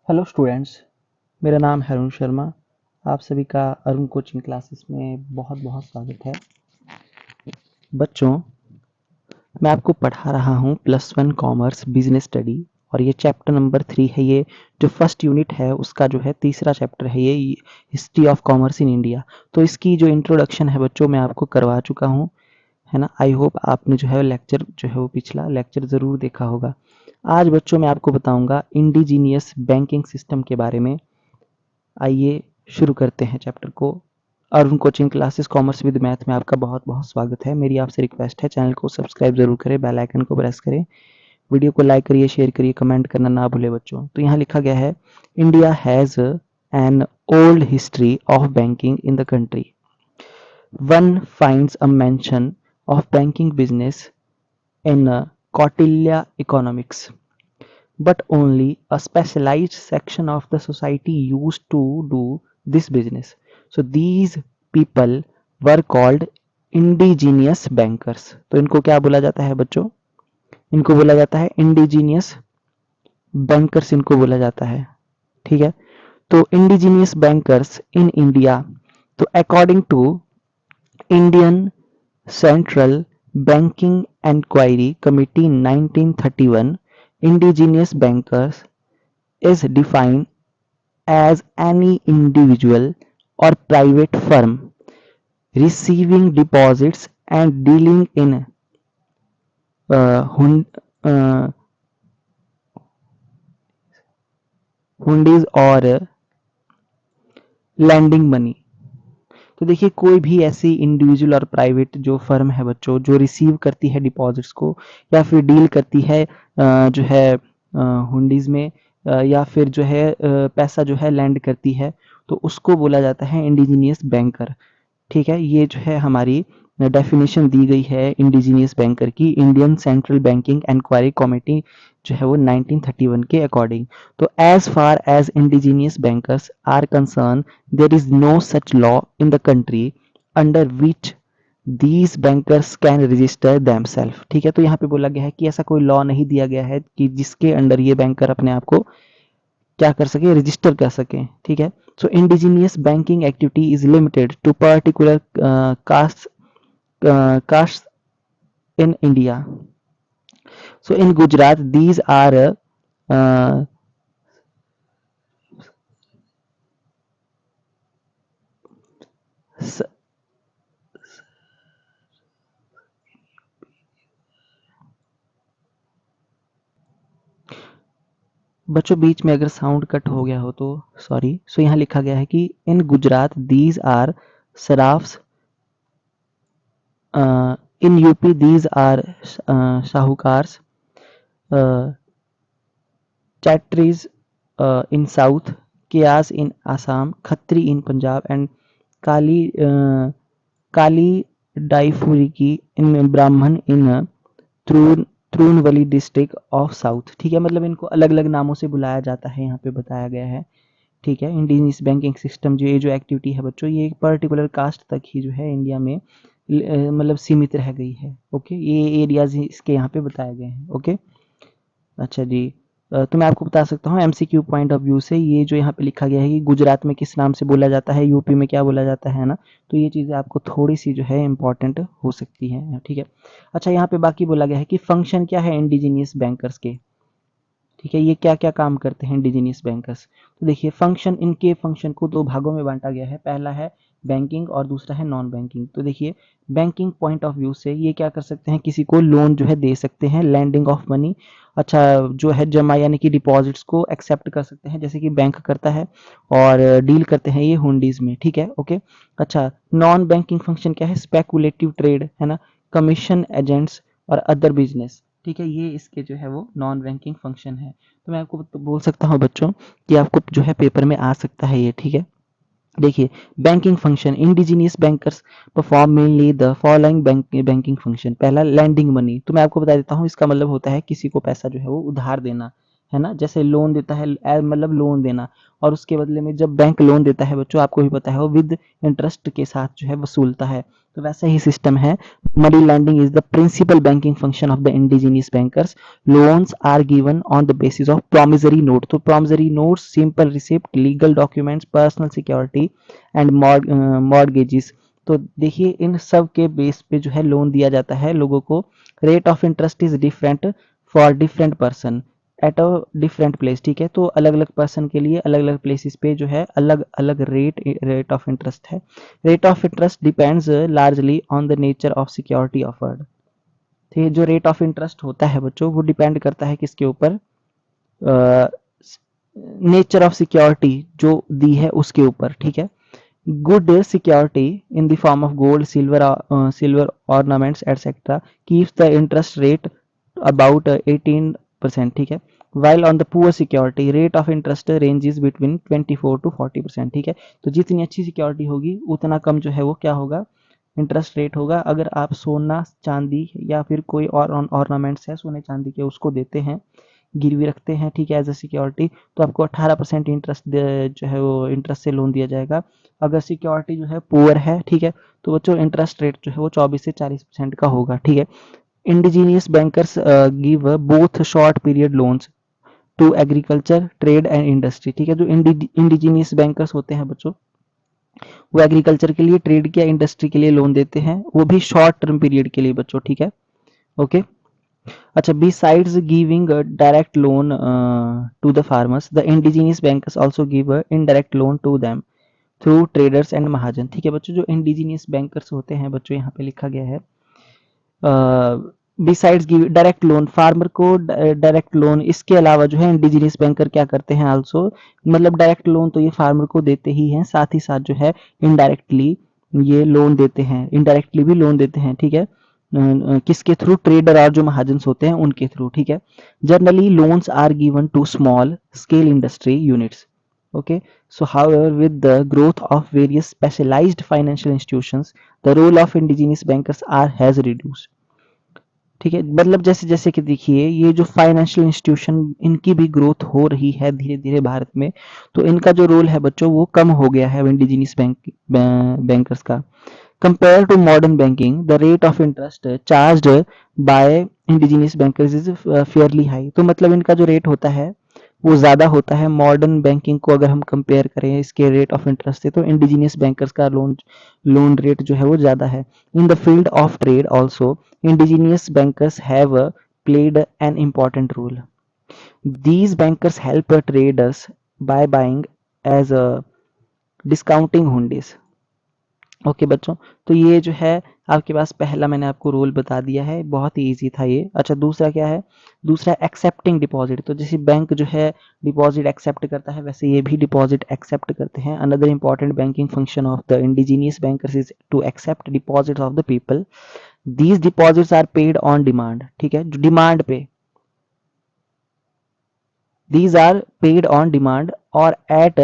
Hello students, मेरा नाम है अरुण शर्मा। आप सभी का अरुण कोचिंग क्लासेस में बहुत बहुत स्वागत है। बच्चों, मैं आपको पढ़ा रहा हूँ +1 कॉमर्स बिजनेस स्टडी और ये चैप्टर नंबर 3 है। ये जो फर्स्ट यूनिट है उसका जो है तीसरा चैप्टर है ये history of commerce in India. तो इसकी जो इंट्रोडक्शन है बच्चों मैं आपको करवा चुका हूँ, है ना। आई होप आपने जो है लेक्चर जो है वो पिछला लेक्चर ज़रूर देखा होगा। आज बच्चों मैं आपको बताऊंगा इंडिजीनियस बैंकिंग सिस्टम के बारे में। आइए शुरू करते हैं चैप्टर को। Arun coaching classes commerce with math में आपका बहुत बहुत स्वागत है। मेरी आपसे रिक्वेस्ट है, चैनल को सब्सक्राइब जरूर करें, बेल आइकन को प्रेस करें, वीडियो को लाइक करिए, शेयर करिए, कमेंट करना ना भूले बच्चों। तो यहाँ लिखा गया है, India has an old history of banking in the country. One finds a mention of banking business in Kautilya economics, but only a specialized section of the society used to do this business. So these people were called indigenous bankers. तो इनको क्या बोला जाता है बच्चों? इनको बोला जाता है इंडिजीनियस बैंकर्स, इनको बोला जाता है। ठीक है, तो इंडिजीनियस बैंकर्स इन इंडिया, तो according to Indian central banking inquiry committee 1931, indigenous bankers is defined as any individual or private firm receiving deposits and dealing in uh, uh, hundis और लैंडिंग मनी। तो देखिए, कोई भी ऐसी इंडिविजुअल और private जो firm है बच्चों, जो रिसीव करती है डिपॉजिट्स को या फिर डील करती है जो है हुंडीज में, या फिर जो है पैसा जो है लैंड करती है, तो उसको बोला जाता है इंडिजीनियस बैंकर। ठीक है, ये जो है हमारी डेफिनेशन दी गई है इंडिजीनियस बैंकर की Indian central banking inquiry committee जो है वो 1931 के अकॉर्डिंग। तो as far as indigenous bankers are concern, there is no such law in the country under which these bankers can register themself. ठीक है, तो यहाँ पे बोला गया है कि ऐसा कोई लॉ नहीं दिया गया है कि जिसके अंडर ये बैंकर अपने आप को क्या कर सके, रजिस्टर कर सके। ठीक है, so indigenous banking activity is limited to particular castes in India. So in Gujarat these are uh, बच्चों बीच में अगर साउंड कट हो गया हो तो सॉरी। सो यहाँ लिखा गया है कि in Gujarat these are sarrafs, in UP these are shahukars, Chettis in south, Kayas in Assam, Khatri in Punjab and काली काली डाईफुरी की in Brahman in Tirunelveli district of south. ठीक है, मतलब इनको अलग अलग नामों से बुलाया जाता है, यहाँ पे बताया गया है। ठीक है, इंडियन बैंकिंग सिस्टम जो ये जो एक्टिविटी है बच्चों, ये एक पर्टिकुलर कास्ट तक ही जो है इंडिया में मतलब सीमित रह गई है। ओके, ये एरियाज इसके यहाँ पे बताए गए हैं। ओके, अच्छा जी। तो मैं आपको बता सकता हूँ एमसीक्यू पॉइंट ऑफ व्यू से, ये जो यहाँ पे लिखा गया है कि गुजरात में किस नाम से बोला जाता है, यूपी में क्या बोला जाता है ना, तो ये चीज़ें आपको थोड़ी सी जो है इंपॉर्टेंट हो सकती है। ठीक है, अच्छा यहाँ पे बाकी बोला गया है कि फंक्शन क्या है इंडिजीनियस बैंकर्स के। ठीक है, ये क्या क्या काम करते हैं इंडिजीनियस बैंकर्स। तो देखिए, फंक्शन, इनके फंक्शन को दो भागों में बांटा गया है। पहला है बैंकिंग और दूसरा है नॉन बैंकिंग। तो देखिए, बैंकिंग पॉइंट ऑफ व्यू से ये क्या कर सकते हैं, किसी को लोन जो है दे सकते हैं, लैंडिंग ऑफ मनी, अच्छा जो है जमा यानी कि डिपॉजिट्स को एक्सेप्ट कर सकते हैं जैसे कि बैंक करता है, और डील करते हैं ये हुंडीज में। ठीक है, ओके। अच्छा, नॉन बैंकिंग फंक्शन क्या है, स्पेकुलेटिव ट्रेड, है ना, कमीशन एजेंट्स और अदर बिजनेस। ठीक है, ये इसके जो है वो नॉन बैंकिंग फंक्शन है। तो मैं आपको बोल सकता हूँ बच्चों कि आपको जो है पेपर में आ सकता है ये। ठीक है, देखिए, banking function, indigenous bankers perform mainly the following banking function. पहला लैंडिंग मनी, तो मैं आपको बता देता हूँ, इसका मतलब होता है किसी को पैसा जो है वो उधार देना, है ना, जैसे लोन देता है, मतलब लोन देना, और उसके बदले में जब बैंक लोन देता है बच्चों, आपको भी पता है वो विद इंटरेस्ट के साथ जो है वसूलता है। तो वैसा ही सिस्टम है। Money lending is the principal banking function of the indigenous bankers. Loans are given on the basis of promissory note. तो promissory note, simple receipt, legal documents, personal security and mortgages. तो देखिए इन सब के base पे जो है loan दिया जाता है लोगों को। Rate of interest is different for different person at a different place. ठीक है, तो अलग अलग पर्सन के लिए अलग अलग प्लेसेस पे जो है अलग अलग रेट ऑफ इंटरेस्ट है। Rate of interest depends largely on the nature of security offered. ठीक है, जो रेट ऑफ इंटरेस्ट होता है बच्चों वो डिपेंड करता है किसके ऊपर, नेचर ऑफ सिक्योरिटी जो दी है उसके ऊपर। ठीक है, good security in the form of gold, silver ornaments etcetera keeps the interest rate about 18%। ठीक है, while on the poor security rate of interest ranges between 24 to 40%। ठीक है, तो जितनी अच्छी सिक्योरिटी होगी उतना कम जो है वो क्या होगा, इंटरेस्ट रेट होगा। अगर आप सोना चांदी या फिर कोई और ऑर्नामेंट्स है सोने चांदी के उसको देते हैं, गिरवी रखते हैं, ठीक है, एज अ सिक्योरिटी, तो आपको 18% इंटरेस्ट जो है वो इंटरेस्ट से लोन दिया जाएगा। अगर सिक्योरिटी जो है पुअर है, ठीक है, तो बच्चों इंटरेस्ट रेट जो है वो 24 से 40% का होगा। ठीक है, indigenous bankers give both short period loans to agriculture, trade and industry. ठीक है, जो इंडिजीनियस बैंकर्स होते हैं बच्चों वो एग्रीकल्चर के लिए, ट्रेड या इंडस्ट्री के लिए लोन देते हैं, वो भी शॉर्ट टर्म पीरियड के लिए बच्चों। ठीक है, ओके। अच्छा, besides giving a direct loan to the farmers, the indigenous bankers also give a indirect loan to them through traders and महाजन। ठीक है बच्चों, जो इंडिजीनियस बैंकर्स होते हैं बच्चों यहाँ पे लिखा गया है, besides give direct loan, farmer को डायरेक्ट लोन, इसके अलावा जो है इंडिजीनियस बैंकर क्या करते हैं आल्सो, मतलब डायरेक्ट लोन तो ये फार्मर को देते ही हैं, साथ ही साथ जो है इनडायरेक्टली ये लोन देते हैं, इनडायरेक्टली भी लोन देते हैं। ठीक है, किसके थ्रू, ट्रेडर और जो महाजन होते हैं उनके थ्रू। ठीक है, generally loans are given to small scale industry units. Okay, so however, with the growth of various specialized financial institutions, the role of indigenous bankers are has reduced। ठीक है, मतलब जैसे जैसे कि देखिए ये जो फाइनेंशियल इंस्टीट्यूशन इनकी भी ग्रोथ हो रही है धीरे धीरे भारत में, तो इनका जो रोल है बच्चों वो कम हो गया है इंडिजीनियस बैंकर्स का। Compare to modern banking, the rate of interest charged by indigenous bankers is fairly high. तो मतलब इनका जो रेट होता है वो ज़्यादा होता है मॉडर्न बैंकिंग को अगर हम कंपेयर करें इसके रेट ऑफ इंटरेस्ट से, तो इंडिजीनियस बैंकर्स का लोन रेट जो है वो ज़्यादा है। In the field of trade also indigenous bankers have played an important role. These bankers help traders by buying as a discounting hundies। Okay बच्चों, तो ये जो है आपके पास पहला मैंने आपको रोल बता दिया है, बहुत ही इजी था ये। अच्छा, दूसरा क्या है, दूसरा एक्सेप्टिंग डिपॉजिट। तो जैसे बैंक जो है डिपॉजिट एक्सेप्ट करता है वैसे ये भी डिपॉजिट एक्सेप्ट करते हैं। Another important banking function of the indigenous bankers is to accept deposit of the people. These deposits are paid on demand. ठीक है, जो डिमांड पे, these are paid on demand और एट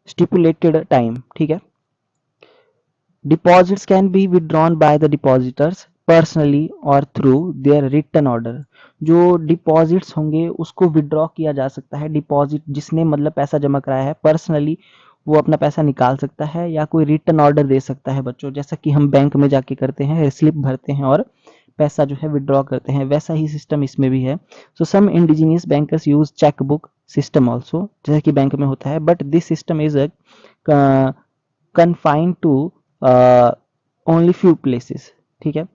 स्टिपुलेटेड टाइम। ठीक है, deposits can be withdrawn by the depositors personally और through their written order. जो deposits होंगे उसको विदड्रॉ किया जा सकता है, डिपॉजिट जिसने मतलब पैसा जमा कराया है पर्सनली वो अपना पैसा निकाल सकता है या कोई रिटर्न ऑर्डर दे सकता है बच्चों, जैसा कि हम बैंक में जाके करते हैं, स्लिप भरते हैं और पैसा जो है विदड्रॉ करते हैं, वैसा ही सिस्टम इसमें भी है। So some indigenous bankers use cheque book system also, जैसा कि बैंक में होता है, but this system is confined to only few places। ठीक है,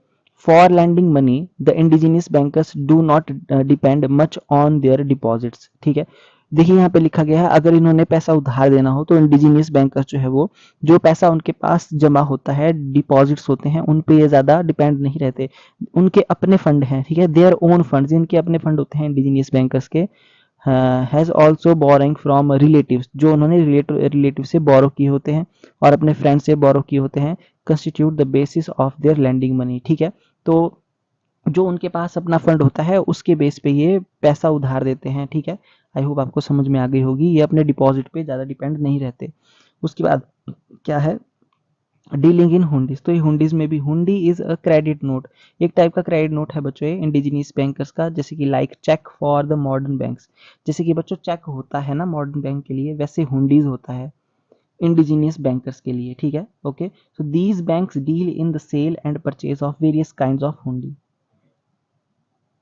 for lending money the indigenous bankers do not depend much on their deposits। ठीक है, देखिए यहाँ पे लिखा गया है अगर इन्होंने पैसा उधार देना हो तो इंडिजीनियस बैंकर्स जो है वो जो पैसा उनके पास जमा होता है, डिपॉजिट्स होते हैं, उन पे ये ज्यादा डिपेंड नहीं रहते, उनके अपने फंड हैं। ठीक है, देयर ओन फंड, जिनके अपने फंड होते हैं इंडिजीनियस बैंकर्स के। Has also boring from relatives, जो उन्होंने रिलेटिव से बोरो किए होते हैं और अपने फ्रेंड से बोरो किए होते हैं, constitute the basis of their lending money. ठीक है, तो जो उनके पास अपना फंड होता है उसके बेस पे ये पैसा उधार देते हैं। ठीक है, आई होप आपको समझ में आ गई होगी, ये अपने डिपॉजिट पे ज़्यादा डिपेंड नहीं रहते। उसके बाद क्या है, डीलिंग इन हुंडीज। तो ये हुंडीज में भी, hundi is a credit note, एक टाइप का क्रेडिट नोट है बच्चों ये इंडिजीनियस बैंकर्स का, जैसे कि like cheque for the modern banks. जैसे कि बच्चों चेक होता है ना मॉडर्न बैंक के लिए, वैसे हुंडीज होता है। इंडिजीनियस बैंकर्स के लिए, ठीक है। Okay, so these banks deal in the sale and purchase of various kind of hundi.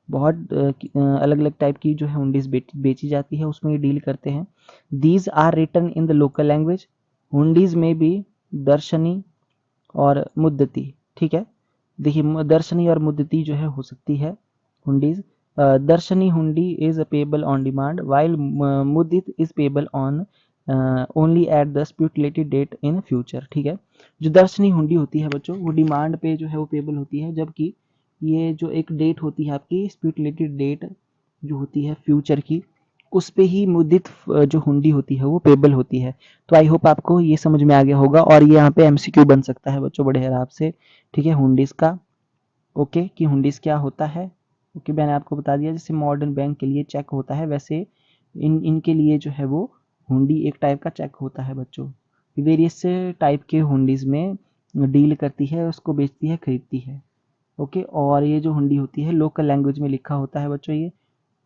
बहुत अलग अलग टाइप की जो है हुंडीज बेची जाती है, उसमें ये डील करते हैं। These are written in the local language. Hundis में भी दर्शनी और मुद्दती, ठीक है। देखिए दर्शनी और मुद्दती जो है हो सकती है hundis. Darshani hundi is payable on demand while muddati is payable on only at the speculated date in future, ठीक है। जो दर्शनी हुंडी होती है बच्चों, वो डिमांड पे जो है वो पेबल होती है, जबकि ये जो एक डेट होती है आपकी स्पेकुलेटेड डेट जो होती है फ्यूचर की, उस पे ही मुद्दित जो हुंडी होती है वो पेबल होती है। तो आई होप आपको ये समझ में आ गया होगा, और ये यहाँ पे एमसीक्यू बन सकता है बच्चों बड़े आराम से, ठीक है, हुंडीज का। ओके, कि हुंडीज क्या होता है। ओके, मैंने आपको बता दिया, जैसे मॉडर्न बैंक के लिए चेक होता है, वैसे इनके लिए जो है वो हुंडी एक टाइप का चेक होता है बच्चों। वेरियस टाइप के हुंडीज में डील करती है, उसको बेचती है, खरीदती है। ओके, और ये जो हुंडी होती है लोकल लैंग्वेज में लिखा होता है बच्चों ये।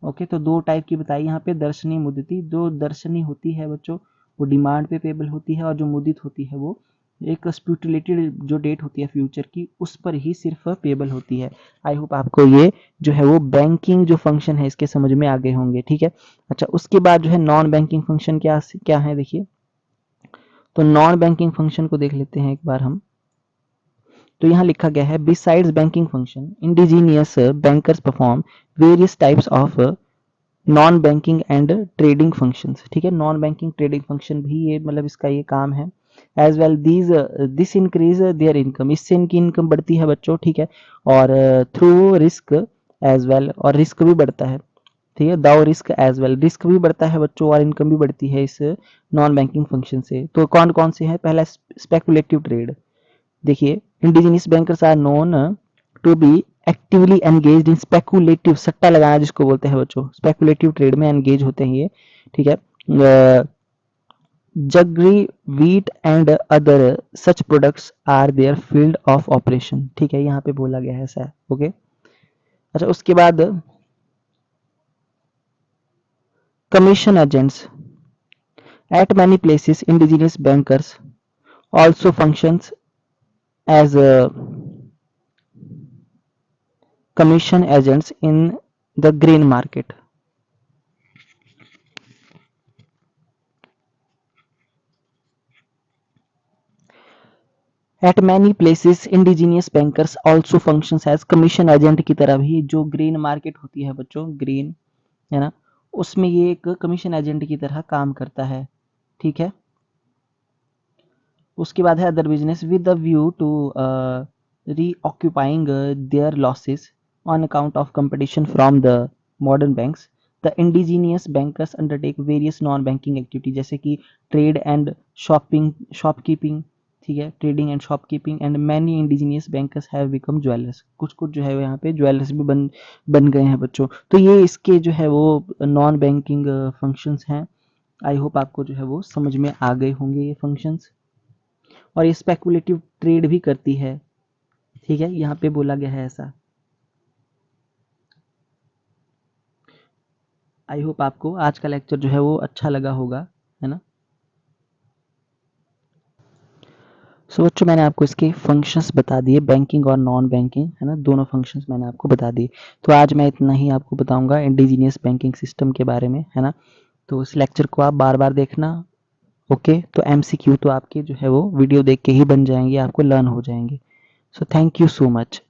ओके, तो दो टाइप की बताई यहाँ पे, दर्शनी मुद्दती। जो दर्शनी होती है बच्चों वो डिमांड पे पेबल होती है, और जो मुद्दित होती है वो एक स्पेकुलेटेड जो डेट होती है फ्यूचर की, उस पर ही सिर्फ पेबल होती है। आई होप आपको ये जो है वो बैंकिंग जो फंक्शन है इसके समझ में आ गए होंगे, ठीक है। अच्छा, उसके बाद जो है नॉन बैंकिंग फंक्शन क्या क्या है, देखिए। तो नॉन बैंकिंग फंक्शन को देख लेते हैं एक बार हम। तो यहाँ लिखा गया है, besides banking function indigenous bankers perform various types of non banking and trading functions, ठीक है। नॉन बैंकिंग ट्रेडिंग फंक्शन भी ये मतलब इसका ये काम है। As well these this increase their income, इससे इनकी इनकम बढ़ती है बच्चों, ठीक है। और थ्रू रिस्क एज वेल, और रिस्क भी बढ़ता है, ठीक है। Though risk as well, risk भी बढ़ता है बच्चों और इनकम भी बढ़ती है इस नॉन बैंकिंग फंक्शन से। तो कौन कौन से हैं, पहला स्पेकुलेटिव ट्रेड। देखिए, indigenous bankers are known to be actively engaged in speculative, सट्टा लगाना जिसको बोलते हैं बच्चों, स्पेकुलेटिव ट्रेड में एंगेज होते हैं ये, ठीक है। Jaggery, wheat and other such products are their field of operation, ठीक है, यहाँ पे बोला गया है ऐसा। ओके, अच्छा, उसके बाद commission agents eight many places indigenous bankers also functions as commission agents in the grain market. At many places indigenous bankers also functions as commission agent की तरह भी, जो ग्रेन मार्केट होती है बच्चों, ग्रेन है ना, उसमें ये एक कमीशन एजेंट की तरह काम करता है, ठीक है। उसके बाद है other business with the view to reoccupying their losses on account of competition from the modern banks. The indigenous bankers undertake various non-banking activity, जैसे कि ट्रेड एंड शॉपिंग, शॉपकीपिंग, ठीक है, trading and shopkeeping, and many indigenous bankers have become jewellers, कुछ कुछ जो है यहाँ पे ज्वेलर्स भी बन गए हैं बच्चों। तो ये इसके जो है वो नॉन बैंकिंग फंक्शंस हैं। आई होप आपको जो है वो समझ में आ गए होंगे ये फंक्शंस। और ये स्पेकुलेटिव ट्रेड भी करती है, ठीक है, यहाँ पे बोला गया है ऐसा। आई होप आपको आज का लेक्चर जो है वो अच्छा लगा होगा, है ना। सो बच्चों, मैंने आपको इसके फंक्शंस बता दिए, बैंकिंग और नॉन बैंकिंग, है ना, दोनों फंक्शंस मैंने आपको बता दिए। तो आज मैं इतना ही आपको बताऊंगा इंडिजीनियस बैंकिंग सिस्टम के बारे में, है ना। तो इस लेक्चर को आप बार बार देखना। ओके, तो एमसीक्यू तो आपके जो है वो वीडियो देख के ही बन जाएंगे, आपको लर्न हो जाएंगे। So thank you so much.